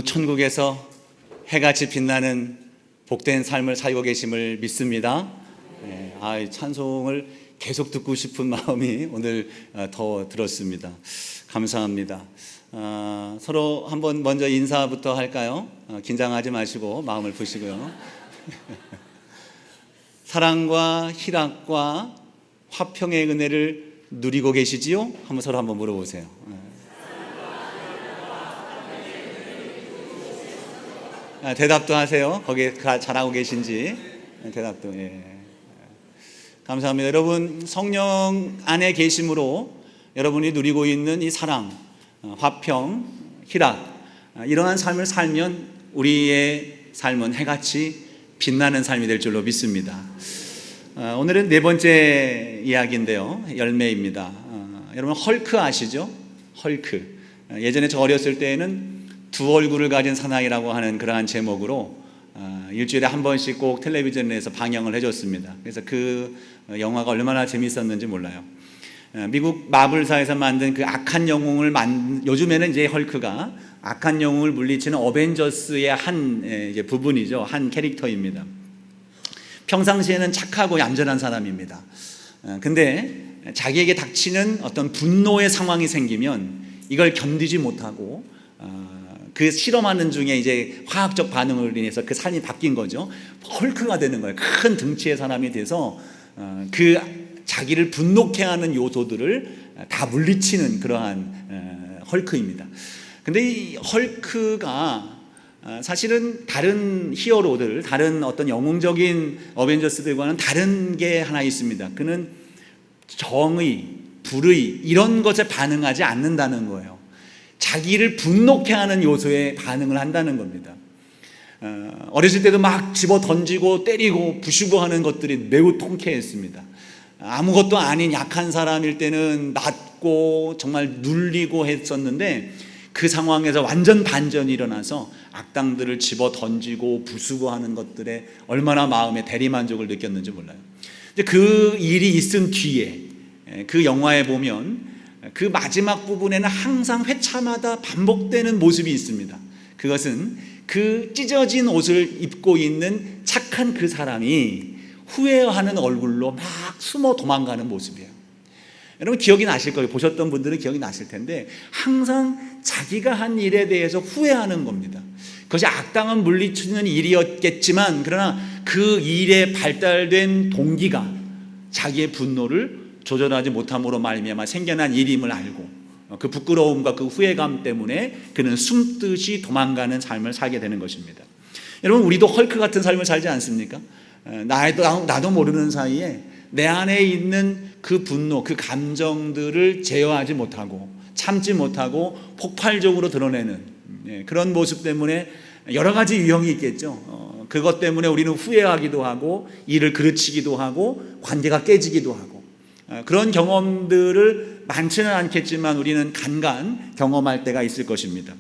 천국에서 해같이 빛나는 복된 삶을 살고 계심을 믿습니다. 찬송을 계속 듣고 싶은 마음이 오늘 더 들었습니다. 감사합니다. 서로 한번 먼저 인사부터 할까요? 긴장하지 마시고 마음을 푸시고요. 사랑과 희락과 화평의 은혜를 누리고 계시지요? 서로 한번 물어보세요. 대답도 하세요. 거기에 잘하고 계신지 대답도. 감사합니다. 여러분, 성령 안에 계심으로 여러분이 누리고 있는 이 사랑, 화평, 희락, 이러한 삶을 살면 우리의 삶은 해같이 빛나는 삶이 될 줄로 믿습니다. 오늘은 네 번째 이야기인데요, 열매입니다. 여러분, 헐크 아시죠? 헐크. 예전에 저 어렸을 때에는 두 얼굴을 가진 사나이라고 하는 그러한 제목으로 일주일에 한 번씩 꼭 텔레비전에서 방영을 해줬습니다. 그래서 그 영화가 얼마나 재밌었는지 몰라요. 미국 마블사에서 만든 그 악한 영웅을 요즘에는 이제 헐크가 악한 영웅을 물리치는 어벤져스의 한 부분이죠. 한 캐릭터입니다. 평상시에는 착하고 얌전한 사람입니다. 근데 자기에게 닥치는 어떤 분노의 상황이 생기면 이걸 견디지 못하고 그 실험하는 중에 이제 화학적 반응으로 인해서 그 삶이 바뀐 거죠. 헐크가 되는 거예요. 큰 등치의 사람이 돼서 그 자기를 분노케 하는 요소들을 다 물리치는 그러한 헐크입니다. 근데 이 헐크가 사실은 다른 히어로들, 다른 어떤 영웅적인 어벤져스들과는 다른 게 하나 있습니다. 그는 정의, 불의 이런 것에 반응하지 않는다는 거예요. 자기를 분노케 하는 요소에 반응을 한다는 겁니다. 어렸을 때도 막 집어 던지고 때리고 부수고 하는 것들이 매우 통쾌했습니다. 아무것도 아닌 약한 사람일 때는 낮고 정말 눌리고 했었는데 그 상황에서 완전 반전이 일어나서 악당들을 집어 던지고 부수고 하는 것들에 얼마나 마음에 대리만족을 느꼈는지 몰라요. 그 일이 있은 뒤에 그 영화에 보면 그 마지막 부분에는 항상 회차마다 반복되는 모습이 있습니다. 그것은 그 찢어진 옷을 입고 있는 착한 그 사람이 후회하는 얼굴로 막 숨어 도망가는 모습이에요. 여러분 기억이 나실 거예요. 보셨던 분들은 기억이 나실 텐데 항상 자기가 한 일에 대해서 후회하는 겁니다. 그것이 악당은 물리치는 일이었겠지만 그러나 그 일에 발달된 동기가 자기의 분노를 조절하지 못함으로 말미암아 생겨난 일임을 알고 그 부끄러움과 그 후회감 때문에 그는 숨듯이 도망가는 삶을 살게 되는 것입니다. 여러분 우리도 헐크 같은 삶을 살지 않습니까? 나도 모르는 사이에 내 안에 있는 그 분노, 그 감정들을 제어하지 못하고 참지 못하고 폭발적으로 드러내는 그런 모습 때문에 여러 가지 유형이 있겠죠. 그것 때문에 우리는 후회하기도 하고 일을 그르치기도 하고 관계가 깨지기도 하고 그런 경험들을 많지는 않겠지만 우리는 간간 경험할 때가 있을 것입니다.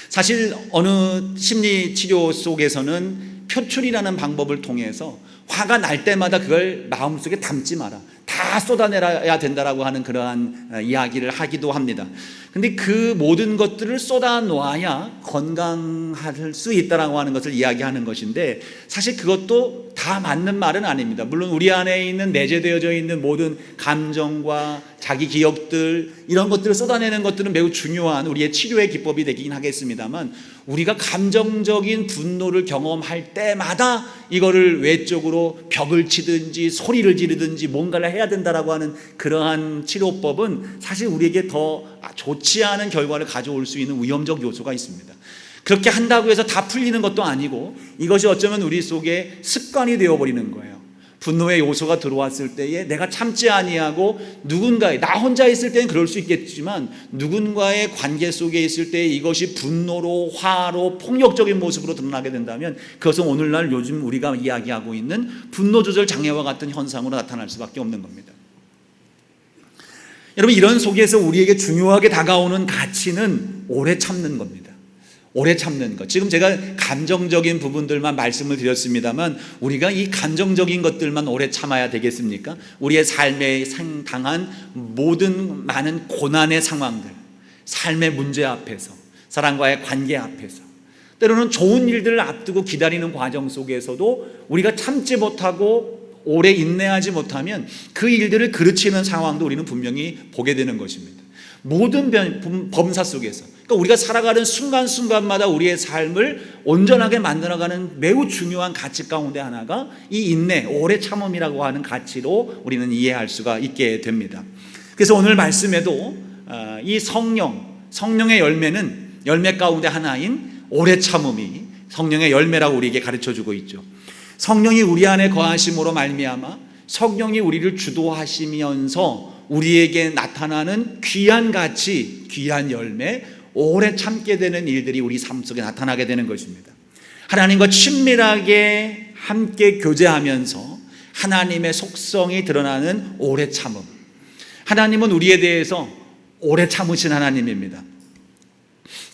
사실 어느 심리치료 속에서는 표출이라는 방법을 통해서 화가 날 때마다 그걸 마음속에 담지 마라, 다 쏟아내야 된다라고 하는 그러한 이야기를 하기도 합니다. 근데 그 모든 것들을 쏟아놓아야 건강할 수 있다라고 하는 것을 이야기하는 것인데 사실 그것도 다 맞는 말은 아닙니다. 물론 우리 안에 있는 내재되어져 있는 모든 감정과 자기 기억들 이런 것들을 쏟아내는 것들은 매우 중요한 우리의 치료의 기법이 되긴 하겠습니다만 우리가 감정적인 분노를 경험할 때마다 이거를 외적으로 벽을 치든지 소리를 지르든지 뭔가를 해야 된다라고 하는 그러한 치료법은 사실 우리에게 더 좋지 않은 결과를 가져올 수 있는 위험적 요소가 있습니다. 그렇게 한다고 해서 다 풀리는 것도 아니고 이것이 어쩌면 우리 속에 습관이 되어버리는 거예요. 분노의 요소가 들어왔을 때에 내가 참지 아니하고 나 혼자 있을 때는 그럴 수 있겠지만 누군가의 관계 속에 있을 때 이것이 분노로 화로 폭력적인 모습으로 드러나게 된다면 그것은 오늘날 요즘 우리가 이야기하고 있는 분노 조절 장애와 같은 현상으로 나타날 수밖에 없는 겁니다. 여러분 이런 속에서 우리에게 중요하게 다가오는 가치는 오래 참는 겁니다. 오래 참는 것. 지금 제가 감정적인 부분들만 말씀을 드렸습니다만 우리가 이 감정적인 것들만 오래 참아야 되겠습니까? 우리의 삶에 당한 모든 많은 고난의 상황들, 삶의 문제 앞에서 사람과의 관계 앞에서, 때로는 좋은 일들을 앞두고 기다리는 과정 속에서도 우리가 참지 못하고 오래 인내하지 못하면 그 일들을 그르치는 상황도 우리는 분명히 보게 되는 것입니다. 모든 범사 속에서, 그러니까 우리가 살아가는 순간순간마다 우리의 삶을 온전하게 만들어가는 매우 중요한 가치 가운데 하나가 이 인내, 오래 참음이라고 하는 가치로 우리는 이해할 수가 있게 됩니다. 그래서 오늘 말씀에도 이 성령의 열매는 열매 가운데 하나인 오래 참음이 성령의 열매라고 우리에게 가르쳐주고 있죠. 성령이 우리 안에 거하심으로 말미암아 성령이 우리를 주도하시면서 우리에게 나타나는 귀한 가치, 귀한 열매, 오래 참게 되는 일들이 우리 삶 속에 나타나게 되는 것입니다. 하나님과 친밀하게 함께 교제하면서 하나님의 속성이 드러나는 오래 참음. 하나님은 우리에 대해서 오래 참으신 하나님입니다.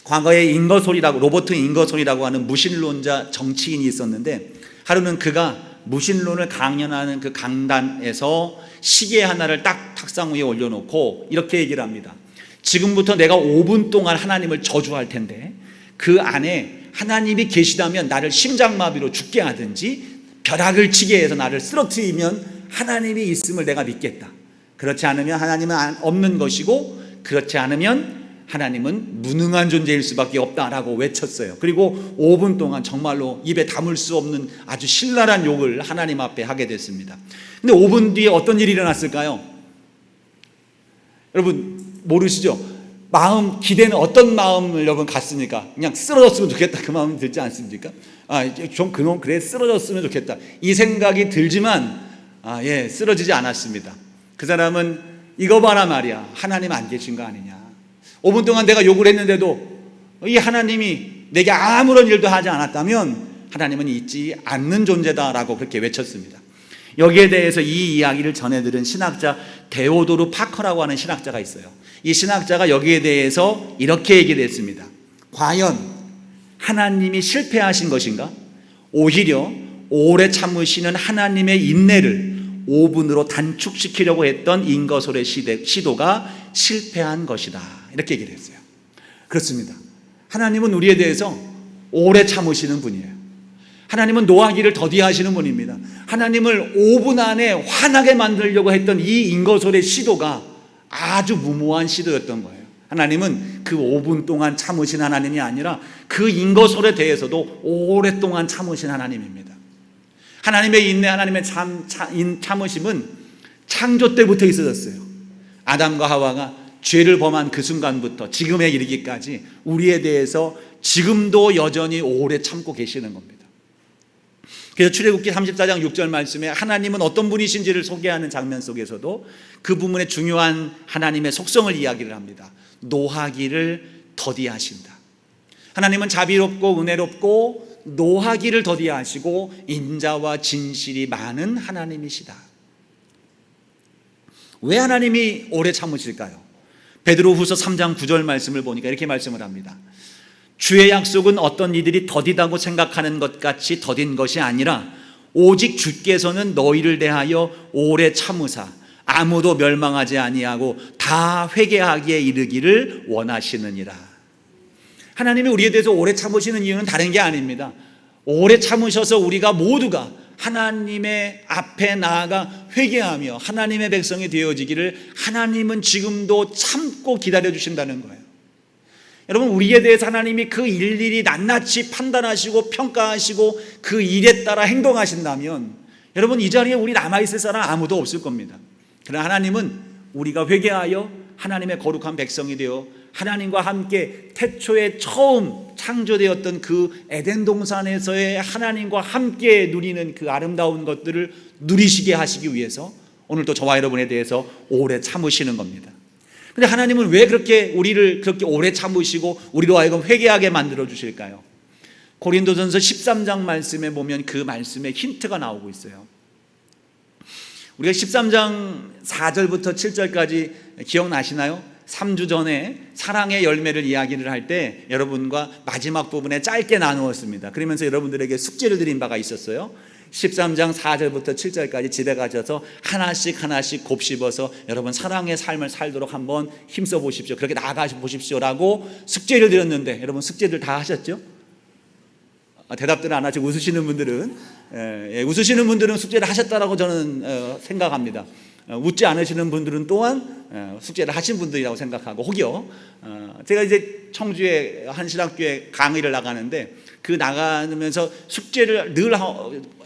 과거에 로버트 잉거솔이라고 하는 무신론자 정치인이 있었는데, 하루는 그가 무신론을 강연하는 그 강단에서 시계 하나를 딱 탁상 위에 올려놓고 이렇게 얘기를 합니다. 지금부터 내가 5분 동안 하나님을 저주할 텐데 그 안에 하나님이 계시다면 나를 심장마비로 죽게 하든지 벼락을 치게 해서 나를 쓰러뜨리면 하나님이 있음을 내가 믿겠다. 그렇지 않으면 하나님은 없는 것이고, 그렇지 않으면 하나님은 무능한 존재일 수밖에 없다라고 외쳤어요. 그리고 5분 동안 정말로 입에 담을 수 없는 아주 신랄한 욕을 하나님 앞에 하게 됐습니다. 근데 5분 뒤에 어떤 일이 일어났을까요? 여러분 모르시죠? 기대는 어떤 마음을 여러분 갖습니까? 그냥 쓰러졌으면 좋겠다, 그 마음이 들지 않습니까? 좀 그놈 그래 쓰러졌으면 좋겠다, 이 생각이 들지만 쓰러지지 않았습니다. 그 사람은 이거 봐라 말이야, 하나님 안 계신 거 아니냐, 5분 동안 내가 욕을 했는데도 이 하나님이 내게 아무런 일도 하지 않았다면 하나님은 있지 않는 존재다라고 그렇게 외쳤습니다. 여기에 대해서 이 이야기를 전해들은 신학자 데오도르 파커라고 하는 신학자가 있어요. 이 신학자가 여기에 대해서 이렇게 얘기를 했습니다. 과연 하나님이 실패하신 것인가? 오히려 오래 참으시는 하나님의 인내를 5분으로 단축시키려고 했던 잉거솔의 시도가 실패한 것이다, 이렇게 얘기를 했어요. 그렇습니다. 하나님은 우리에 대해서 오래 참으시는 분이에요. 하나님은 노하기를 더디하시는 분입니다. 하나님을 5분 안에 화나게 만들려고 했던 이 잉거솔의 시도가 아주 무모한 시도였던 거예요. 하나님은 그 5분 동안 참으신 하나님이 아니라 그 잉거솔에 대해서도 오랫동안 참으신 하나님입니다. 하나님의 인내, 하나님의 참으심은 창조 때부터 있어졌어요. 아담과 하와가 죄를 범한 그 순간부터 지금에 이르기까지 우리에 대해서 지금도 여전히 오래 참고 계시는 겁니다. 그래서 출애굽기 34장 6절 말씀에 하나님은 어떤 분이신지를 소개하는 장면 속에서도 그 부분의 중요한 하나님의 속성을 이야기를 합니다. 노하기를 더디하신다. 하나님은 자비롭고 은혜롭고 노하기를 더디하시고 인자와 진실이 많은 하나님이시다. 왜 하나님이 오래 참으실까요? 베드로후서 3장 9절 말씀을 보니까 이렇게 말씀을 합니다. 주의 약속은 어떤 이들이 더디다고 생각하는 것 같이 더딘 것이 아니라 오직 주께서는 너희를 대하여 오래 참으사 아무도 멸망하지 아니하고 다 회개하기에 이르기를 원하시느니라. 하나님이 우리에 대해서 오래 참으시는 이유는 다른 게 아닙니다. 오래 참으셔서 우리가 모두가 하나님의 앞에 나아가 회개하며 하나님의 백성이 되어지기를 하나님은 지금도 참고 기다려주신다는 거예요. 여러분, 우리에 대해서 하나님이 그 일일이 낱낱이 판단하시고 평가하시고 그 일에 따라 행동하신다면 여러분, 이 자리에 우리 남아있을 사람 아무도 없을 겁니다. 그러나 하나님은 우리가 회개하여 하나님의 거룩한 백성이 되어 하나님과 함께 태초에 처음 창조되었던 그 에덴 동산에서의 하나님과 함께 누리는 그 아름다운 것들을 누리시게 하시기 위해서 오늘도 저와 여러분에 대해서 오래 참으시는 겁니다. 근데 하나님은 왜 우리를 그렇게 오래 참으시고 우리로 하여금 회개하게 만들어 주실까요? 고린도전서 13장 말씀에 보면 그 말씀에 힌트가 나오고 있어요. 우리가 13장 4절부터 7절까지 기억나시나요? 3주 전에 사랑의 열매를 이야기를 할 때 여러분과 마지막 부분에 짧게 나누었습니다. 그러면서 여러분들에게 숙제를 드린 바가 있었어요. 13장 4절부터 7절까지 집에 가셔서 하나씩 곱씹어서 여러분 사랑의 삶을 살도록 한번 힘써 보십시오. 그렇게 나아가 보십시오라고 숙제를 드렸는데 여러분 숙제들 다 하셨죠? 대답들을 안 하시고 웃으시는 분들은 숙제를 하셨다라고 저는 생각합니다. 웃지 않으시는 분들은 또한 숙제를 하신 분들이라고 생각하고, 혹여 제가 이제 청주에 한 신학교에 강의를 나가는데 그 나가면서 숙제를 늘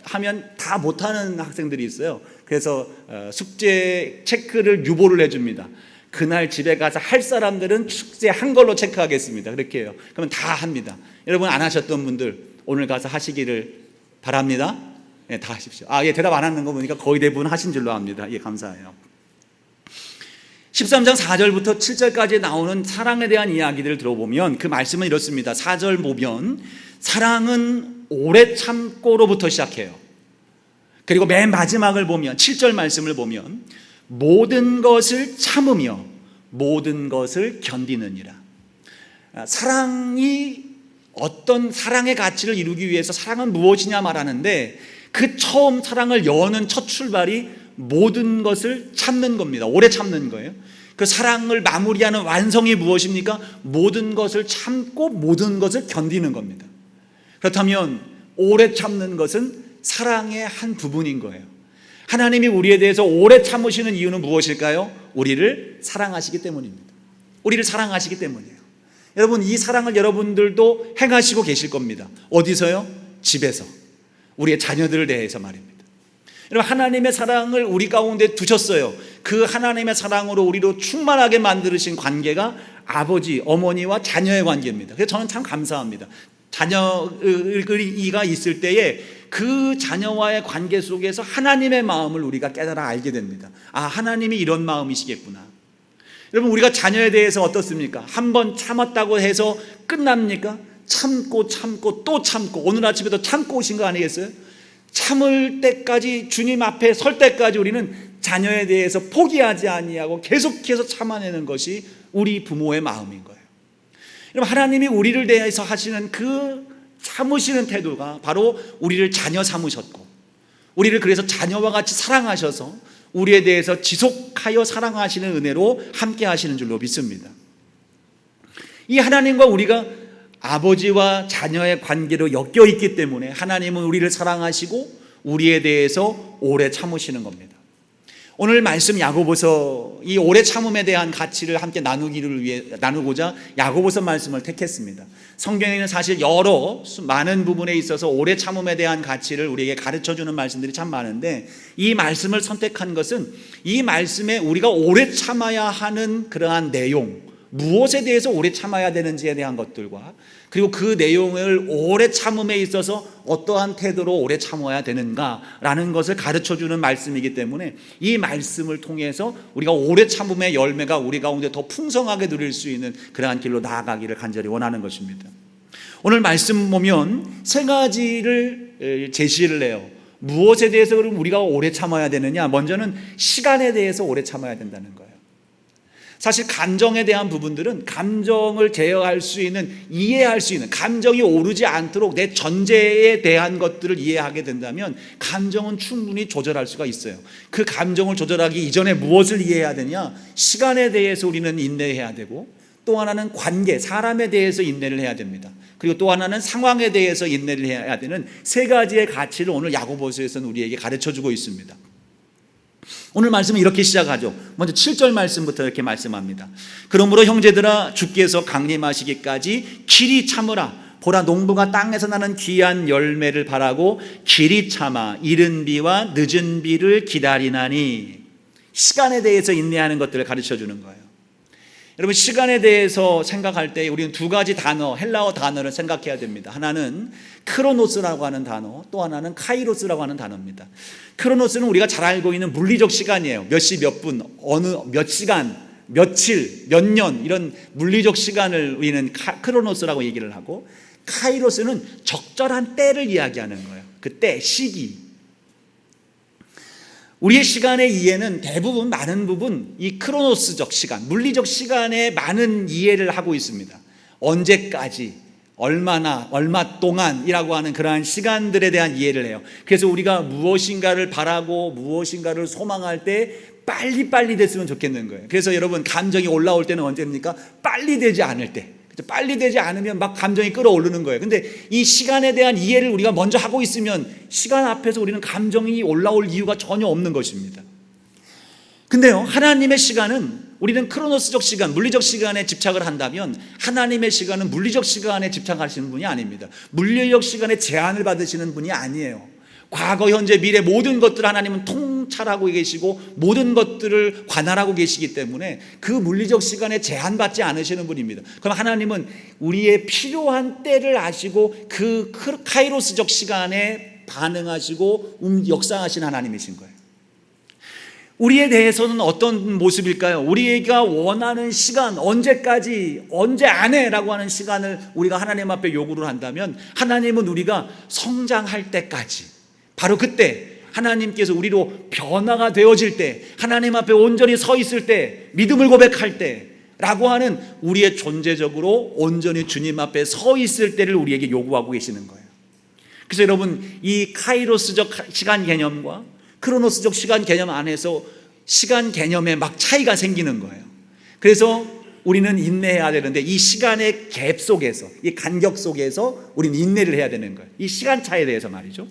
하면 다 못하는 학생들이 있어요. 그래서 숙제 체크를 유보를 해줍니다. 그날 집에 가서 할 사람들은 숙제한 걸로 체크하겠습니다. 그렇게 해요. 그러면 다 합니다. 여러분 안 하셨던 분들 오늘 가서 하시기를 바랍니다. 예, 다 하십시오. 예, 대답 안 하는 거 보니까 거의 대부분 하신 줄로 압니다. 예, 감사해요. 13장 4절부터 7절까지 나오는 사랑에 대한 이야기들을 들어보면 그 말씀은 이렇습니다. 4절 보면 사랑은 오래 참고로부터 시작해요. 그리고 맨 마지막을 보면 7절 말씀을 보면 모든 것을 참으며 모든 것을 견디느니라. 사랑이 어떤 사랑의 가치를 이루기 위해서 사랑은 무엇이냐 말하는데 그 처음 사랑을 여는 첫 출발이 모든 것을 참는 겁니다. 오래 참는 거예요. 그 사랑을 마무리하는 완성이 무엇입니까? 모든 것을 참고 모든 것을 견디는 겁니다. 그렇다면 오래 참는 것은 사랑의 한 부분인 거예요. 하나님이 우리에 대해서 오래 참으시는 이유는 무엇일까요? 우리를 사랑하시기 때문입니다. 우리를 사랑하시기 때문이에요. 여러분, 이 사랑을 여러분들도 행하시고 계실 겁니다. 어디서요? 집에서. 우리의 자녀들을 대해서 말입니다. 여러분, 하나님의 사랑을 우리 가운데 두셨어요. 그 하나님의 사랑으로 우리로 충만하게 만드신 관계가 아버지, 어머니와 자녀의 관계입니다. 그래서 저는 참 감사합니다. 자녀가 있을 때에 그 자녀와의 관계 속에서 하나님의 마음을 우리가 깨달아 알게 됩니다. 하나님이 이런 마음이시겠구나. 여러분, 우리가 자녀에 대해서 어떻습니까? 한번 참았다고 해서 끝납니까? 참고 또 참고, 오늘 아침에도 참고 오신 거 아니겠어요? 참을 때까지, 주님 앞에 설 때까지 우리는 자녀에 대해서 포기하지 아니하고 계속해서 참아내는 것이 우리 부모의 마음인 거예요. 여러분, 하나님이 우리를 대해서 하시는 그 참으시는 태도가 바로 우리를 자녀 삼으셨고, 우리를 그래서 자녀와 같이 사랑하셔서 우리에 대해서 지속하여 사랑하시는 은혜로 함께 하시는 줄로 믿습니다. 이 하나님과 우리가 아버지와 자녀의 관계로 엮여 있기 때문에 하나님은 우리를 사랑하시고 우리에 대해서 오래 참으시는 겁니다. 오늘 말씀 야고보서, 이 오래 참음에 대한 가치를 함께 나누고자 야고보서 말씀을 택했습니다. 성경에는 사실 많은 부분에 있어서 오래 참음에 대한 가치를 우리에게 가르쳐주는 말씀들이 참 많은데, 이 말씀을 선택한 것은 이 말씀에 우리가 오래 참아야 하는 그러한 내용, 무엇에 대해서 오래 참아야 되는지에 대한 것들과, 그리고 그 내용을 오래 참음에 있어서 어떠한 태도로 오래 참아야 되는가라는 것을 가르쳐주는 말씀이기 때문에 이 말씀을 통해서 우리가 오래 참음의 열매가 우리 가운데 더 풍성하게 누릴 수 있는 그러한 길로 나아가기를 간절히 원하는 것입니다. 오늘 말씀 보면 세 가지를 제시를 해요. 무엇에 대해서 그럼 우리가 오래 참아야 되느냐? 먼저는 시간에 대해서 오래 참아야 된다는 거예요. 사실 감정에 대한 부분들은 감정을 제어할 수 있는, 이해할 수 있는, 감정이 오르지 않도록 내 전제에 대한 것들을 이해하게 된다면 감정은 충분히 조절할 수가 있어요. 그 감정을 조절하기 이전에 무엇을 이해해야 되냐? 시간에 대해서 우리는 인내해야 되고, 또 하나는 관계, 사람에 대해서 인내를 해야 됩니다. 그리고 또 하나는 상황에 대해서 인내를 해야 되는 세 가지의 가치를 오늘 야고보서에서는 우리에게 가르쳐주고 있습니다. 오늘 말씀은 이렇게 시작하죠. 먼저 7절 말씀부터 이렇게 말씀합니다. 그러므로 형제들아, 주께서 강림하시기까지 길이 참으라. 보라, 농부가 땅에서 나는 귀한 열매를 바라고 길이 참아 이른 비와 늦은 비를 기다리나니. 시간에 대해서 인내하는 것들을 가르쳐주는 거예요. 여러분, 시간에 대해서 생각할 때 우리는 두 가지 단어, 헬라어 단어를 생각해야 됩니다. 하나는 크로노스라고 하는 단어, 또 하나는 카이로스라고 하는 단어입니다. 크로노스는 우리가 잘 알고 있는 물리적 시간이에요. 몇 시 몇 분, 어느 몇 시간, 며칠, 몇 년, 이런 물리적 시간을 우리는 크로노스라고 얘기를 하고, 카이로스는 적절한 때를 이야기하는 거예요. 그 때, 시기. 우리의 시간의 이해는 대부분, 많은 부분 이 크로노스적 시간, 물리적 시간에 많은 이해를 하고 있습니다. 언제까지, 얼마 동안이라고 하는 그러한 시간들에 대한 이해를 해요. 그래서 우리가 무엇인가를 바라고 무엇인가를 소망할 때 빨리 됐으면 좋겠는 거예요. 그래서 여러분, 감정이 올라올 때는 언제입니까? 빨리 되지 않을 때. 빨리 되지 않으면 막 감정이 끌어오르는 거예요. 근데 이 시간에 대한 이해를 우리가 먼저 하고 있으면 시간 앞에서 우리는 감정이 올라올 이유가 전혀 없는 것입니다. 근데요, 하나님의 시간은, 우리는 크로노스적 시간, 물리적 시간에 집착을 한다면 하나님의 시간은 물리적 시간에 집착하시는 분이 아닙니다. 물리적 시간에 제한을 받으시는 분이 아니에요. 과거, 현재, 미래 모든 것들을 하나님은 통찰하고 계시고 모든 것들을 관할하고 계시기 때문에 그 물리적 시간에 제한받지 않으시는 분입니다. 그럼 하나님은 우리의 필요한 때를 아시고 그 카이로스적 시간에 반응하시고 역사하신 하나님이신 거예요. 우리에 대해서는 어떤 모습일까요? 우리가 원하는 시간, 언제까지, 언제 안에 라고 하는 시간을 우리가 하나님 앞에 요구를 한다면 하나님은 우리가 성장할 때까지, 바로 그때 하나님께서 우리로 변화가 되어질 때, 하나님 앞에 온전히 서 있을 때, 믿음을 고백할 때 라고 하는 우리의 존재적으로 온전히 주님 앞에 서 있을 때를 우리에게 요구하고 계시는 거예요. 그래서 여러분, 이 카이로스적 시간 개념과 크로노스적 시간 개념 안에서 시간 개념에 막 차이가 생기는 거예요. 그래서 우리는 인내해야 되는데 이 시간의 갭 속에서, 이 간격 속에서 우리는 인내를 해야 되는 거예요. 이 시간차에 대해서 말이죠.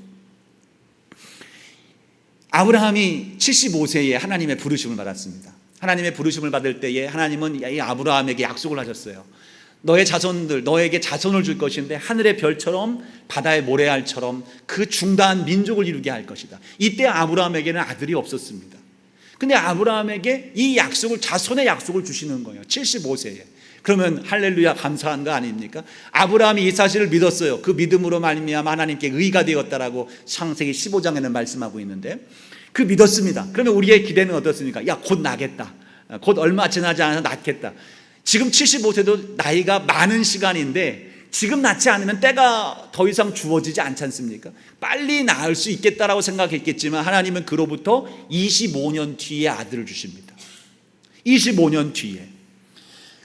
아브라함이 75세에 하나님의 부르심을 받았습니다. 하나님의 부르심을 받을 때에 하나님은 이 아브라함에게 약속을 하셨어요. 너의 자손들, 너에게 자손을 줄 것인데 하늘의 별처럼 바다의 모래알처럼 그 중다한 민족을 이루게 할 것이다. 이때 아브라함에게는 아들이 없었습니다. 근데 아브라함에게 이 약속을, 자손의 약속을 주시는 거예요. 75세에. 그러면 할렐루야, 감사한 거 아닙니까? 아브라함이 이 사실을 믿었어요. 그 믿음으로 말미암아 하나님께 의가 되었다라고 창세기 15장에는 말씀하고 있는데, 그 믿었습니다. 그러면 우리의 기대는 어떻습니까? 야, 곧 나겠다. 곧 얼마 지나지 않아서 낳겠다. 지금 75세도 나이가 많은 시간인데 지금 낳지 않으면 때가 더 이상 주어지지 않지 않습니까? 빨리 낳을 수 있겠다라고 생각했겠지만 하나님은 그로부터 25년 뒤에 아들을 주십니다. 25년 뒤에.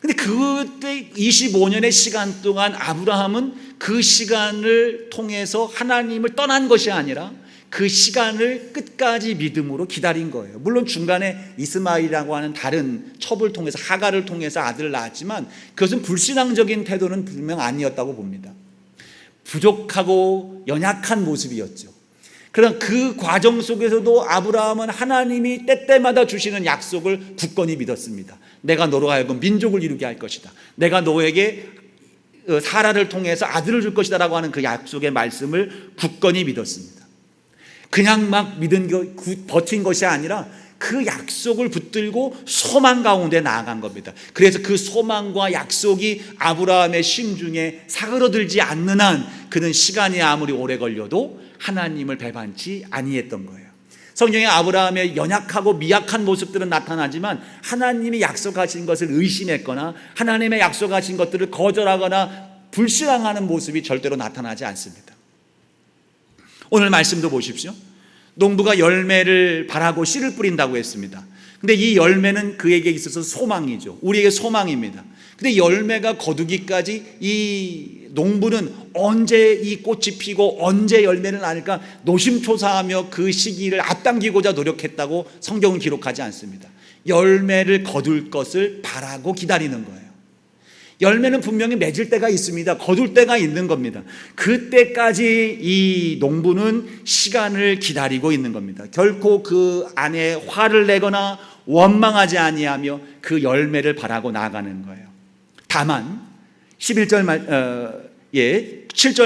근데 그때 25년의 시간 동안 아브라함은 그 시간을 통해서 하나님을 떠난 것이 아니라 그 시간을 끝까지 믿음으로 기다린 거예요. 물론 중간에 이스마엘이라고 하는 다른 첩을 통해서, 하갈을 통해서 아들을 낳았지만 그것은 불신앙적인 태도는 분명 아니었다고 봅니다. 부족하고 연약한 모습이었죠. 그러나 그 과정 속에서도 아브라함은 하나님이 때때마다 주시는 약속을 굳건히 믿었습니다. 내가 너로 하여금 민족을 이루게 할 것이다. 내가 너에게 사라를 통해서 아들을 줄 것이다 라고 하는 그 약속의 말씀을 굳건히 믿었습니다. 그냥 막 버틴 것이 아니라 그 약속을 붙들고 소망 가운데 나아간 겁니다. 그래서 그 소망과 약속이 아브라함의 심중에 사그러들지 않는 한 그는 시간이 아무리 오래 걸려도 하나님을 배반치 아니했던 거예요. 성경에 아브라함의 연약하고 미약한 모습들은 나타나지만 하나님이 약속하신 것을 의심했거나 하나님의 약속하신 것들을 거절하거나 불신앙하는 모습이 절대로 나타나지 않습니다. 오늘 말씀도 보십시오. 농부가 열매를 바라고 씨를 뿌린다고 했습니다. 근데 이 열매는 그에게 있어서 소망이죠. 우리에게 소망입니다. 근데 열매가 거두기까지 이 농부는 언제 이 꽃이 피고 언제 열매를 낳을까 노심초사하며 그 시기를 앞당기고자 노력했다고 성경은 기록하지 않습니다. 열매를 거둘 것을 바라고 기다리는 거예요. 열매는 분명히 맺을 때가 있습니다. 거둘 때가 있는 겁니다. 그때까지 이 농부는 시간을 기다리고 있는 겁니다. 결코 그 안에 화를 내거나 원망하지 아니하며 그 열매를 바라고 나아가는 거예요. 다만 7절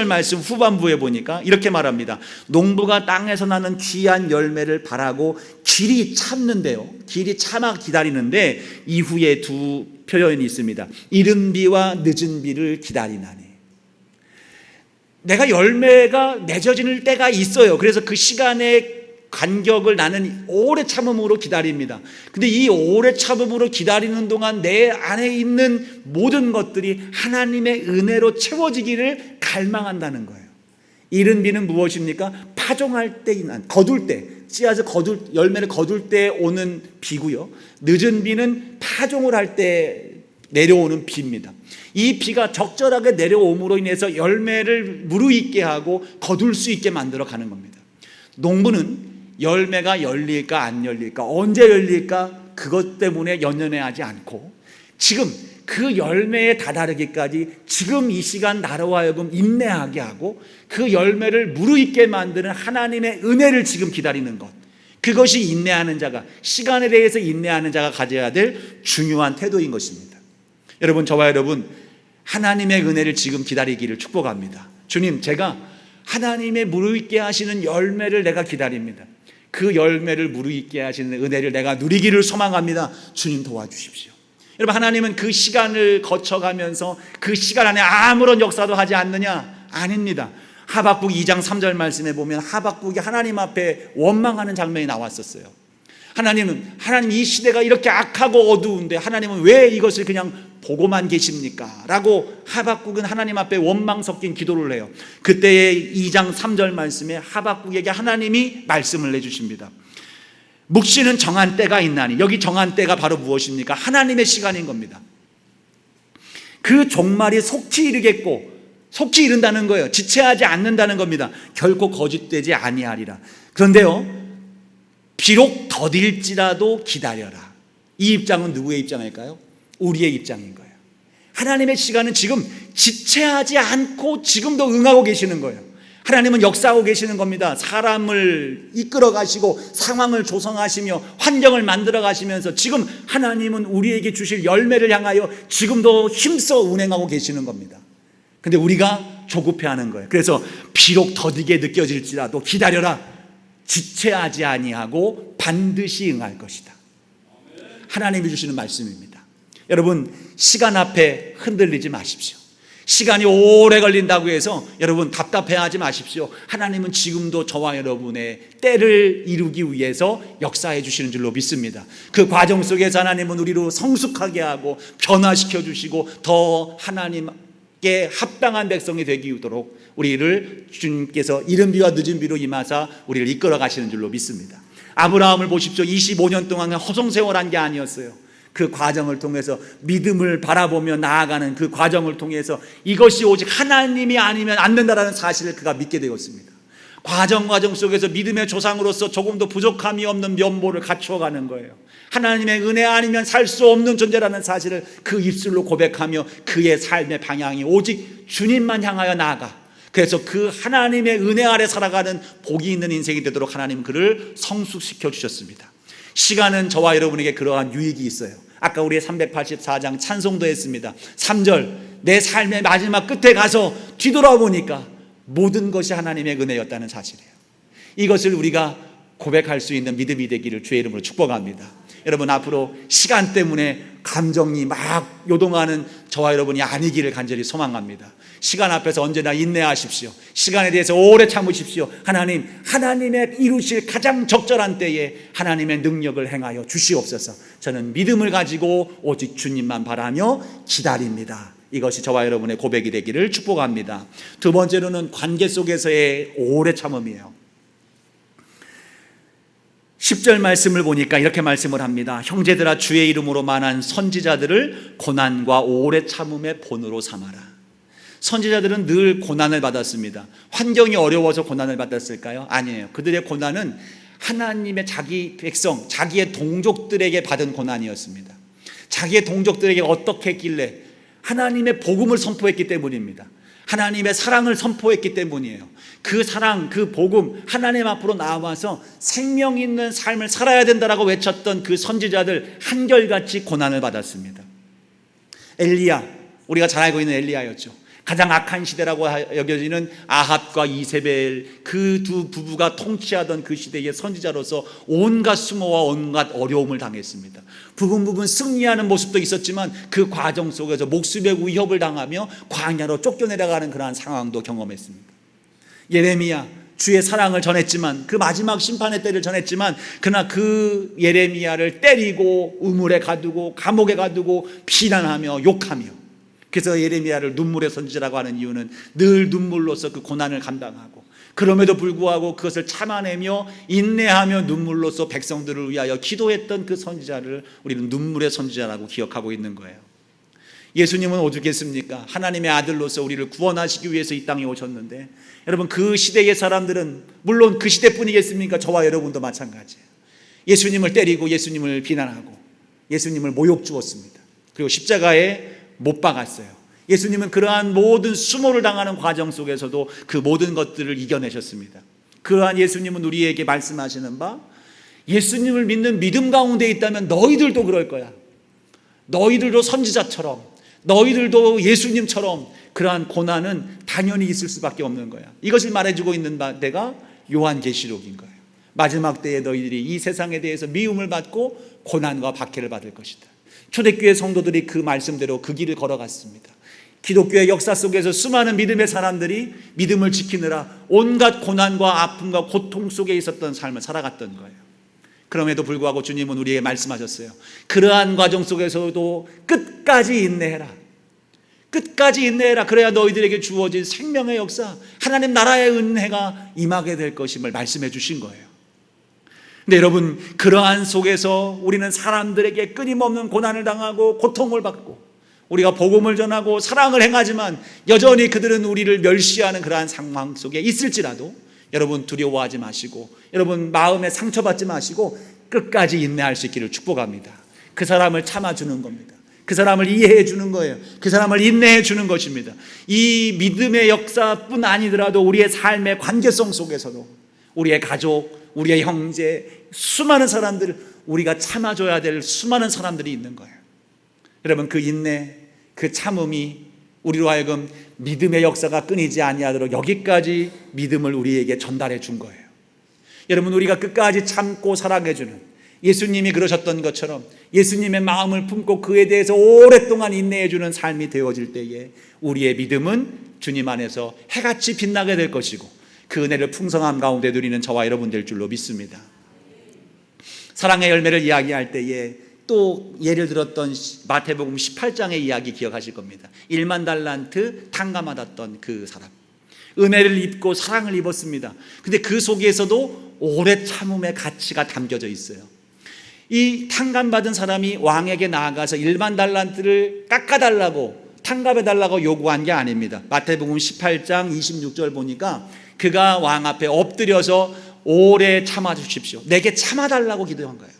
말씀 후반부에 보니까 이렇게 말합니다. 농부가 땅에서 나는 귀한 열매를 바라고 길이 참는데요. 길이 참아 기다리는데 이후에 두 표현이 있습니다. 이른 비와 늦은 비를 기다리나니. 내가 열매가 맺어지는 때가 있어요. 그래서 그 시간의 간격을 나는 오래 참음으로 기다립니다. 근데 이 오래 참음으로 기다리는 동안 내 안에 있는 모든 것들이 하나님의 은혜로 채워지기를 갈망한다는 거예요. 이른 비는 무엇입니까? 파종할 때, 거둘 때, 씨앗을 열매를 거둘 때 오는 비고요. 늦은 비는 파종을 할 때 내려오는 비입니다. 이 비가 적절하게 내려옴으로 인해서 열매를 무르익게 하고 거둘 수 있게 만들어 가는 겁니다. 농부는 열매가 열릴까 안 열릴까, 언제 열릴까, 그것 때문에 연연해하지 않고 지금 그 열매에 다다르기까지 지금 이 시간 나로 하여금 인내하게 하고 그 열매를 무르익게 만드는 하나님의 은혜를 지금 기다리는 것, 그것이 인내하는 자가, 시간에 대해서 인내하는 자가 가져야 될 중요한 태도인 것입니다. 여러분, 저와 여러분, 하나님의 은혜를 지금 기다리기를 축복합니다. 주님, 제가 하나님의 무르익게 하시는 열매를 내가 기다립니다. 그 열매를 무르익게 하시는 은혜를 내가 누리기를 소망합니다. 주님, 도와주십시오. 여러분, 하나님은 그 시간을 거쳐가면서 그 시간 안에 아무런 역사도 하지 않느냐? 아닙니다. 하박국 2장 3절 말씀에 보면 하박국이 하나님 앞에 원망하는 장면이 나왔었어요. 하나님 이 시대가 이렇게 악하고 어두운데 하나님은 왜 이것을 그냥 보고만 계십니까? 라고 하박국은 하나님 앞에 원망 섞인 기도를 해요. 그때의 2장 3절 말씀에 하박국에게 하나님이 말씀을 내주십니다. 묵시는 정한 때가 있나니, 여기 정한 때가 바로 무엇입니까? 하나님의 시간인 겁니다. 그 종말이 속히 이르겠고, 속히 이른다는 거예요. 지체하지 않는다는 겁니다. 결코 거짓되지 아니하리라. 그런데요, 비록 더딜지라도 기다려라. 이 입장은 누구의 입장일까요? 우리의 입장인 거예요. 하나님의 시간은 지금 지체하지 않고 지금도 응하고 계시는 거예요. 하나님은 역사하고 계시는 겁니다. 사람을 이끌어 가시고 상황을 조성하시며 환경을 만들어 가시면서 지금 하나님은 우리에게 주실 열매를 향하여 지금도 힘써 운행하고 계시는 겁니다. 근데 우리가 조급해하는 거예요. 그래서 비록 더디게 느껴질지라도 기다려라. 지체하지 아니하고 반드시 응할 것이다. 하나님이 주시는 말씀입니다. 여러분, 시간 앞에 흔들리지 마십시오. 시간이 오래 걸린다고 해서 여러분 답답해하지 마십시오. 하나님은 지금도 저와 여러분의 때를 이루기 위해서 역사해 주시는 줄로 믿습니다. 그 과정 속에서 하나님은 우리로 성숙하게 하고 변화시켜 주시고 더 하나님께 합당한 백성이 되도록 우리를 주님께서 이른 비와 늦은 비로 임하사 우리를 이끌어 가시는 줄로 믿습니다. 아브라함을 보십시오. 25년 동안 허송세월한 게 아니었어요. 그 과정을 통해서 믿음을 바라보며 나아가는 그 과정을 통해서 이것이 오직 하나님이 아니면 안 된다라는 사실을 그가 믿게 되었습니다. 과정 속에서 믿음의 조상으로서 조금도 부족함이 없는 면모를 갖추어가는 거예요. 하나님의 은혜 아니면 살 수 없는 존재라는 사실을 그 입술로 고백하며 그의 삶의 방향이 오직 주님만 향하여 나아가, 그래서 그 하나님의 은혜 아래 살아가는 복이 있는 인생이 되도록 하나님은 그를 성숙시켜 주셨습니다. 시간은 저와 여러분에게 그러한 유익이 있어요. 아까 우리 384장 찬송도 했습니다. 3절, 내 삶의 마지막 끝에 가서 뒤돌아보니까 모든 것이 하나님의 은혜였다는 사실이에요. 이것을 우리가 고백할 수 있는 믿음이 되기를 주의 이름으로 축복합니다. 여러분, 앞으로 시간 때문에 감정이 막 요동하는 저와 여러분이 아니기를 간절히 소망합니다. 시간 앞에서 언제나 인내하십시오. 시간에 대해서 오래 참으십시오. 하나님의 이루실 가장 적절한 때에 하나님의 능력을 행하여 주시옵소서. 저는 믿음을 가지고 오직 주님만 바라며 기다립니다. 이것이 저와 여러분의 고백이 되기를 축복합니다. 두 번째로는 관계 속에서의 오래 참음이에요. 10절 말씀을 보니까 이렇게 말씀을 합니다. 형제들아, 주의 이름으로 만한 선지자들을 고난과 오래 참음의 본으로 삼아라. 선지자들은 늘 고난을 받았습니다. 환경이 어려워서 고난을 받았을까요? 아니에요. 그들의 고난은 하나님의 자기 백성, 자기의 동족들에게 받은 고난이었습니다. 자기의 동족들에게 어떻게 했길래? 하나님의 복음을 선포했기 때문입니다. 하나님의 사랑을 선포했기 때문이에요. 그 사랑, 그 복음, 하나님 앞으로 나와서 생명 있는 삶을 살아야 된다라고 외쳤던 그 선지자들 한결같이 고난을 받았습니다. 엘리야, 우리가 잘 알고 있는 엘리야였죠. 가장 악한 시대라고 여겨지는 아합과 이세벨, 그 두 부부가 통치하던 그 시대의 선지자로서 온갖 수모와 온갖 어려움을 당했습니다. 부분 승리하는 모습도 있었지만 그 과정 속에서 목숨의 위협을 당하며 광야로 쫓겨내려가는 그러한 상황도 경험했습니다. 예레미야, 주의 사랑을 전했지만, 그 마지막 심판의 때를 전했지만, 그러나 그 예레미야를 때리고 우물에 가두고 감옥에 가두고 비난하며 욕하며, 그래서 예레미야를 눈물의 선지자라고 하는 이유는 늘 눈물로서 그 고난을 감당하고, 그럼에도 불구하고 그것을 참아내며 인내하며 눈물로서 백성들을 위하여 기도했던 그 선지자를 우리는 눈물의 선지자라고 기억하고 있는 거예요. 예수님은 오죽했습니까? 하나님의 아들로서 우리를 구원하시기 위해서 이 땅에 오셨는데, 여러분 그 시대의 사람들은 물론 그 시대뿐이겠습니까? 저와 여러분도 마찬가지예요. 예수님을 때리고 예수님을 비난하고 예수님을 모욕 주었습니다. 그리고 십자가에 못 박았어요. 예수님은 그러한 모든 수모를 당하는 과정 속에서도 그 모든 것들을 이겨내셨습니다. 그러한 예수님은 우리에게 말씀하시는 바, 예수님을 믿는 믿음 가운데 있다면 너희들도 그럴 거야. 너희들도 선지자처럼, 너희들도 예수님처럼 그러한 고난은 당연히 있을 수밖에 없는 거야. 이것을 말해주고 있는 데가 요한계시록인 거예요. 마지막 때에 너희들이 이 세상에 대해서 미움을 받고 고난과 박해를 받을 것이다. 초대교회 성도들이 그 말씀대로 그 길을 걸어갔습니다. 기독교의 역사 속에서 수많은 믿음의 사람들이 믿음을 지키느라 온갖 고난과 아픔과 고통 속에 있었던 삶을 살아갔던 거예요. 그럼에도 불구하고 주님은 우리에게 말씀하셨어요. 그러한 과정 속에서도 끝까지 인내해라. 끝까지 인내해라. 그래야 너희들에게 주어진 생명의 역사, 하나님 나라의 은혜가 임하게 될 것임을 말씀해 주신 거예요. 근데 여러분, 그러한 속에서 우리는 사람들에게 끊임없는 고난을 당하고 고통을 받고 우리가 복음을 전하고 사랑을 행하지만 여전히 그들은 우리를 멸시하는 그러한 상황 속에 있을지라도 여러분 두려워하지 마시고, 여러분 마음에 상처받지 마시고 끝까지 인내할 수 있기를 축복합니다. 그 사람을 참아주는 겁니다. 그 사람을 이해해 주는 거예요. 그 사람을 인내해 주는 것입니다. 이 믿음의 역사뿐 아니더라도 우리의 삶의 관계성 속에서도 우리의 가족, 우리의 형제, 수많은 사람들, 우리가 참아줘야 될 수많은 사람들이 있는 거예요. 여러분 그 인내, 그 참음이 우리로 하여금 믿음의 역사가 끊이지 아니하도록 여기까지 믿음을 우리에게 전달해 준 거예요. 여러분 우리가 끝까지 참고 사랑해주는, 예수님이 그러셨던 것처럼 예수님의 마음을 품고 그에 대해서 오랫동안 인내해주는 삶이 되어질 때에 우리의 믿음은 주님 안에서 해같이 빛나게 될 것이고 그 은혜를 풍성함 가운데 누리는 저와 여러분 될 줄로 믿습니다. 사랑의 열매를 이야기할 때에 또 예를 들었던 마태복음 18장의 이야기 기억하실 겁니다. 1만 달란트 탕감받았던 그 사람, 은혜를 입고 사랑을 입었습니다. 근데 그 속에서도 오래 참음의 가치가 담겨져 있어요. 이 탕감받은 사람이 왕에게 나아가서 1만 달란트를 깎아달라고, 탕감해달라고 요구한 게 아닙니다. 마태복음 18장 26절 보니까 그가 왕 앞에 엎드려서 오래 참아주십시오, 내게 참아달라고 기도한 거예요.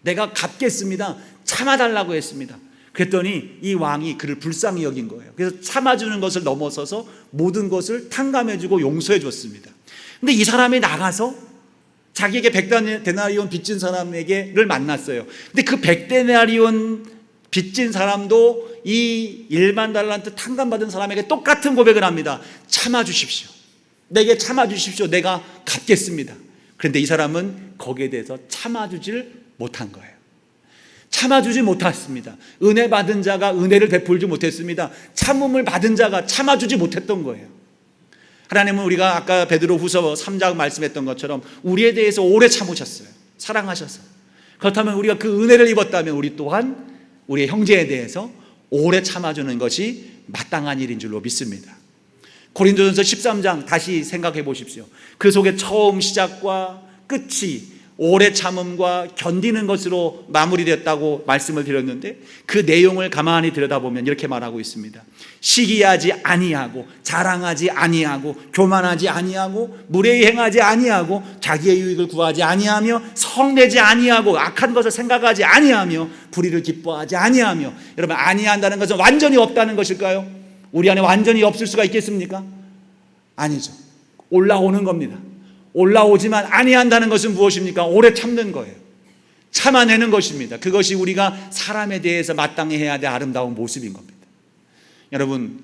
내가 갚겠습니다, 참아달라고 했습니다. 그랬더니 이 왕이 그를 불쌍히 여긴 거예요. 그래서 참아주는 것을 넘어서서 모든 것을 탕감해주고 용서해 줬습니다. 근데 이 사람이 나가서 자기에게 100데나리온 빚진 사람에게를 만났어요. 근데 그 100데나리온 빚진 사람도 이 1만 달란트 탕감받은 사람에게 똑같은 고백을 합니다. 참아주십시오, 내게 참아주십시오, 내가 갚겠습니다. 그런데 이 사람은 거기에 대해서 참아주질 못한 거예요. 참아주지 못했습니다. 은혜 받은 자가 은혜를 베풀지 못했습니다. 참음을 받은 자가 참아주지 못했던 거예요. 하나님은 우리가 아까 베드로후서 3장 말씀했던 것처럼 우리에 대해서 오래 참으셨어요. 사랑하셔서. 그렇다면 우리가 그 은혜를 입었다면 우리 또한 우리의 형제에 대해서 오래 참아주는 것이 마땅한 일인 줄로 믿습니다. 고린도전서 13장 다시 생각해 보십시오. 그 속에 처음 시작과 끝이 오래 참음과 견디는 것으로 마무리됐다고 말씀을 드렸는데 그 내용을 가만히 들여다보면 이렇게 말하고 있습니다. 시기하지 아니하고 자랑하지 아니하고 교만하지 아니하고 무례히 행하지 아니하고 자기의 유익을 구하지 아니하며 성내지 아니하고 악한 것을 생각하지 아니하며 불의를 기뻐하지 아니하며. 여러분, 아니한다는 것은 완전히 없다는 것일까요? 우리 안에 완전히 없을 수가 있겠습니까? 아니죠. 올라오는 겁니다. 올라오지만 아니한다는 것은 무엇입니까? 오래 참는 거예요. 참아내는 것입니다. 그것이 우리가 사람에 대해서 마땅히 해야 될 아름다운 모습인 겁니다. 여러분,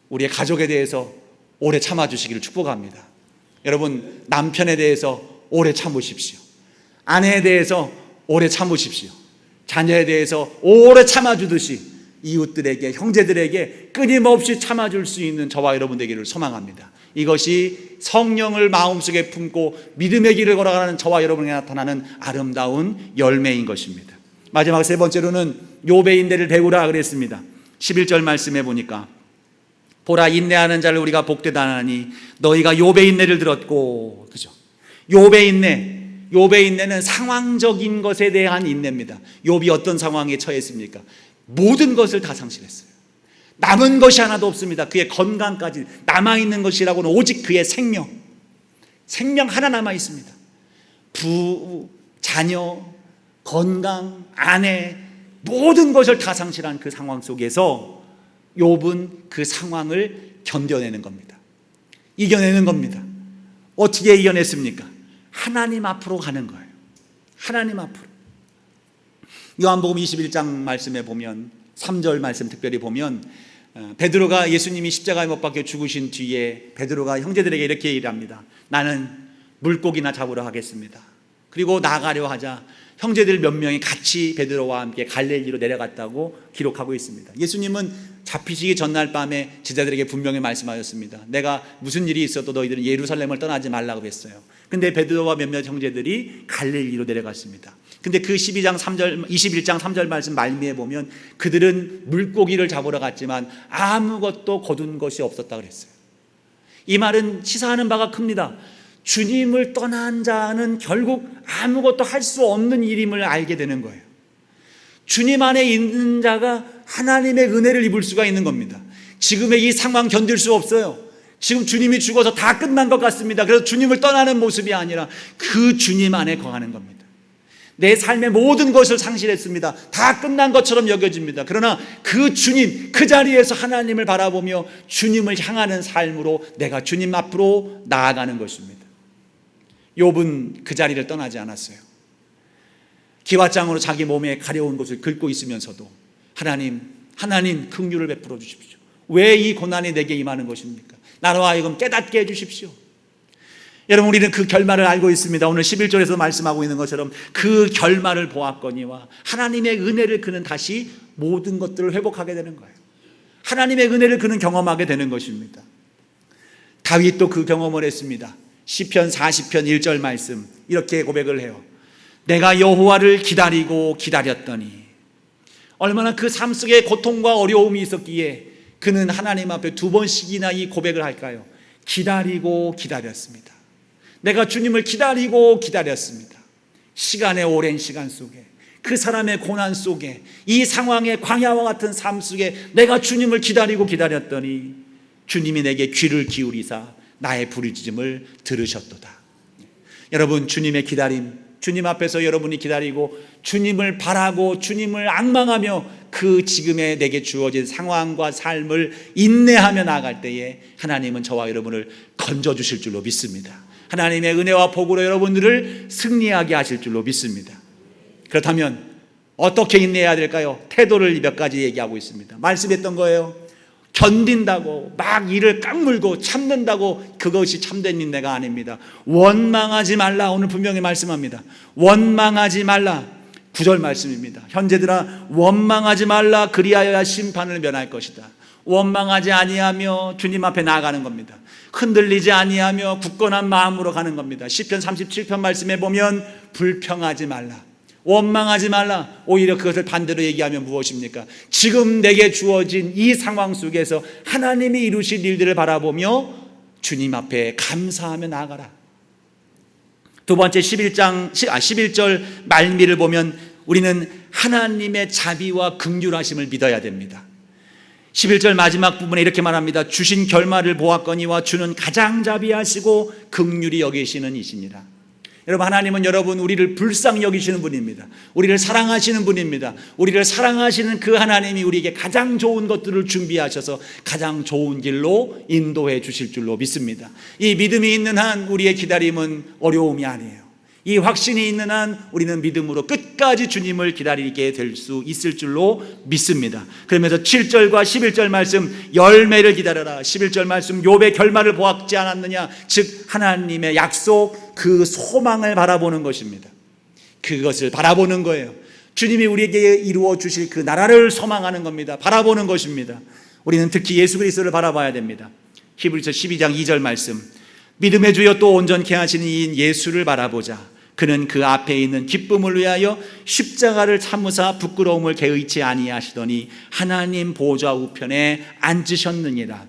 우리의 가족에 대해서 오래 참아주시기를 축복합니다. 여러분, 남편에 대해서 오래 참으십시오. 아내에 대해서 오래 참으십시오. 자녀에 대해서 오래 참아주듯이 이웃들에게, 형제들에게 끊임없이 참아줄 수 있는 저와 여러분 되기를 소망합니다. 이것이 성령을 마음속에 품고 믿음의 길을 걸어가는 저와 여러분에게 나타나는 아름다운 열매인 것입니다. 마지막 세 번째로는 욥의 인내를 배우라 그랬습니다. 11절 말씀해 보니까 보라, 인내하는 자를 우리가 복되다 하니 너희가 욥의 인내를 들었고. 그죠? 욥의 인내는 상황적인 것에 대한 인내입니다. 욥이 어떤 상황에 처했습니까? 모든 것을 다 상실했어요. 남은 것이 하나도 없습니다. 그의 건강까지 남아있는 것이라고는 오직 그의 생명 하나 남아있습니다. 자녀, 건강, 아내, 모든 것을 다 상실한 그 상황 속에서 욥은 그 상황을 견뎌내는 겁니다. 이겨내는 겁니다. 어떻게 이겨냈습니까? 하나님 앞으로 가는 거예요. 하나님 앞으로. 요한복음 21장 말씀에 보면 3절 말씀 특별히 보면 베드로가 예수님이 십자가에 못 박혀 죽으신 뒤에 베드로가 형제들에게 이렇게 얘기합니다. 나는 물고기나 잡으러 가겠습니다. 그리고 나가려 하자 형제들 몇 명이 같이 베드로와 함께 갈릴리로 내려갔다고 기록하고 있습니다. 예수님은 잡히시기 전날 밤에 제자들에게 분명히 말씀하셨습니다. 내가 무슨 일이 있어도 너희들은 예루살렘을 떠나지 말라고 했어요. 근데 베드로와 몇몇 형제들이 갈릴리로 내려갔습니다. 근데 그 21장 3절 말씀 말미에 보면 그들은 물고기를 잡으러 갔지만 아무것도 거둔 것이 없었다 그랬어요. 이 말은 시사하는 바가 큽니다. 주님을 떠난 자는 결국 아무것도 할 수 없는 일임을 알게 되는 거예요. 주님 안에 있는 자가 하나님의 은혜를 입을 수가 있는 겁니다. 지금의 이 상황 견딜 수 없어요. 지금 주님이 죽어서 다 끝난 것 같습니다. 그래서 주님을 떠나는 모습이 아니라 그 주님 안에 거하는 겁니다. 내 삶의 모든 것을 상실했습니다. 다 끝난 것처럼 여겨집니다. 그러나 그 주님, 그 자리에서 하나님을 바라보며 주님을 향하는 삶으로 내가 주님 앞으로 나아가는 것입니다. 욥은 그 자리를 떠나지 않았어요. 기왓장으로 자기 몸에 가려운 것을 긁고 있으면서도 하나님 긍휼을 베풀어 주십시오. 왜 이 고난이 내게 임하는 것입니까? 나로 하여금 깨닫게 해주십시오. 여러분, 우리는 그 결말을 알고 있습니다. 오늘 11절에서 말씀하고 있는 것처럼 그 결말을 보았거니와 하나님의 은혜를 그는 다시 모든 것들을 회복하게 되는 거예요. 하나님의 은혜를 그는 경험하게 되는 것입니다. 다윗도 그 경험을 했습니다. 시편 40편 1절 말씀 이렇게 고백을 해요. 내가 여호와를 기다리고 기다렸더니. 얼마나 그 삶 속에 고통과 어려움이 있었기에 그는 하나님 앞에 2번씩이나 이 고백을 할까요? 기다리고 기다렸습니다. 내가 주님을 기다리고 기다렸습니다. 시간의 오랜 시간 속에, 그 사람의 고난 속에, 이 상황의 광야와 같은 삶 속에 내가 주님을 기다리고 기다렸더니 주님이 내게 귀를 기울이사 나의 부르짖음을 들으셨도다. 여러분, 주님의 기다림, 주님 앞에서 여러분이 기다리고 주님을 바라고 주님을 앙망하며 그 지금의 내게 주어진 상황과 삶을 인내하며 나아갈 때에 하나님은 저와 여러분을 건져주실 줄로 믿습니다. 하나님의 은혜와 복으로 여러분들을 승리하게 하실 줄로 믿습니다. 그렇다면 어떻게 인내해야 될까요? 태도를 몇 가지 얘기하고 있습니다. 말씀했던 거예요. 견딘다고 막 이를 깡물고 참는다고 그것이 참된 인내가 아닙니다. 원망하지 말라. 오늘 분명히 말씀합니다. 원망하지 말라. 9절 말씀입니다. 현재들아 원망하지 말라. 그리하여야 심판을 면할 것이다. 원망하지 아니하며 주님 앞에 나아가는 겁니다. 흔들리지 아니하며 굳건한 마음으로 가는 겁니다. 시편 37편 말씀에 보면 불평하지 말라. 원망하지 말라. 오히려 그것을 반대로 얘기하면 무엇입니까? 지금 내게 주어진 이 상황 속에서 하나님이 이루실 일들을 바라보며 주님 앞에 감사하며 나아가라. 두 번째 11절 말미를 보면 우리는 하나님의 자비와 긍휼하심을 믿어야 됩니다. 11절 마지막 부분에 이렇게 말합니다. 주신 결말을 보았거니와 주는 가장 자비하시고 긍휼히 여기시는 이시니라. 여러분, 하나님은 우리를 불쌍히 여기시는 분입니다. 우리를 사랑하시는 분입니다. 우리를 사랑하시는 그 하나님이 우리에게 가장 좋은 것들을 준비하셔서 가장 좋은 길로 인도해 주실 줄로 믿습니다. 이 믿음이 있는 한 우리의 기다림은 어려움이 아니에요. 이 확신이 있는 한 우리는 믿음으로 끝까지 주님을 기다리게 될 수 있을 줄로 믿습니다. 그러면서 7절과 11절 말씀 열매를 기다려라. 11절 말씀 욥의 결말을 보았지 않았느냐. 즉 하나님의 약속, 그 소망을 바라보는 것입니다. 그것을 바라보는 거예요. 주님이 우리에게 이루어 주실 그 나라를 소망하는 겁니다. 바라보는 것입니다. 우리는 특히 예수 그리스도를 바라봐야 됩니다. 히브리서 12장 2절 말씀 믿음의 주여 또 온전케 하시는 이인 예수를 바라보자. 그는 그 앞에 있는 기쁨을 위하여 십자가를 참으사 부끄러움을 개의치 아니하시더니 하나님 보좌 우편에 앉으셨느니라.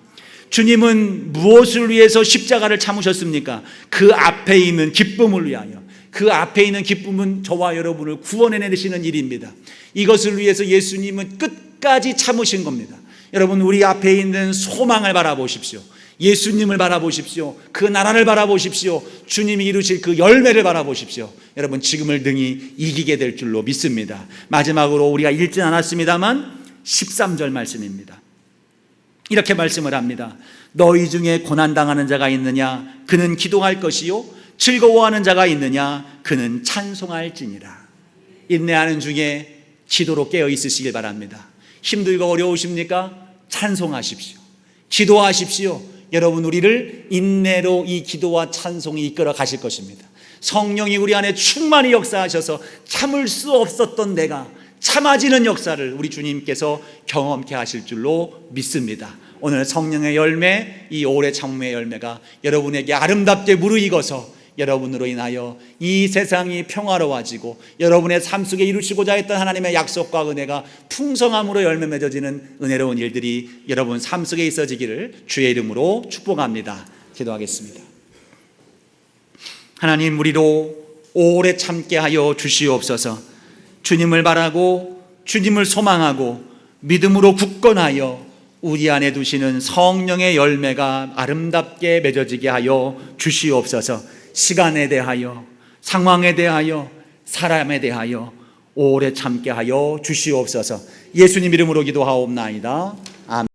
주님은 무엇을 위해서 십자가를 참으셨습니까? 그 앞에 있는 기쁨을 위하여. 그 앞에 있는 기쁨은 저와 여러분을 구원해내시는 일입니다. 이것을 위해서 예수님은 끝까지 참으신 겁니다. 여러분, 우리 앞에 있는 소망을 바라보십시오. 예수님을 바라보십시오. 그 나라를 바라보십시오. 주님이 이루실 그 열매를 바라보십시오. 여러분, 지금을 등이 이기게 될 줄로 믿습니다. 마지막으로 우리가 읽진 않았습니다만 13절 말씀입니다. 이렇게 말씀을 합니다. 너희 중에 고난당하는 자가 있느냐? 그는 기도할 것이요. 즐거워하는 자가 있느냐? 그는 찬송할지니라. 인내하는 중에 기도로 깨어 있으시길 바랍니다. 힘들고 어려우십니까? 찬송하십시오. 기도하십시오. 여러분, 우리를 인내로 이 기도와 찬송이 이끌어 가실 것입니다. 성령이 우리 안에 충만히 역사하셔서 참을 수 없었던 내가 참아지는 역사를 우리 주님께서 경험케 하실 줄로 믿습니다. 오늘 성령의 열매, 이 오래 참음의 열매가 여러분에게 아름답게 무르익어서 여러분으로 인하여 이 세상이 평화로워지고 여러분의 삶 속에 이루시고자 했던 하나님의 약속과 은혜가 풍성함으로 열매 맺어지는 은혜로운 일들이 여러분 삶 속에 있어지기를 주의 이름으로 축복합니다. 기도하겠습니다. 하나님, 우리로 오래 참게 하여 주시옵소서. 주님을 바라고 주님을 소망하고 믿음으로 굳건하여 우리 안에 두시는 성령의 열매가 아름답게 맺어지게 하여 주시옵소서. 시간에 대하여, 상황에 대하여, 사람에 대하여 오래 참게 하여 주시옵소서. 예수님 이름으로 기도하옵나이다. 아멘.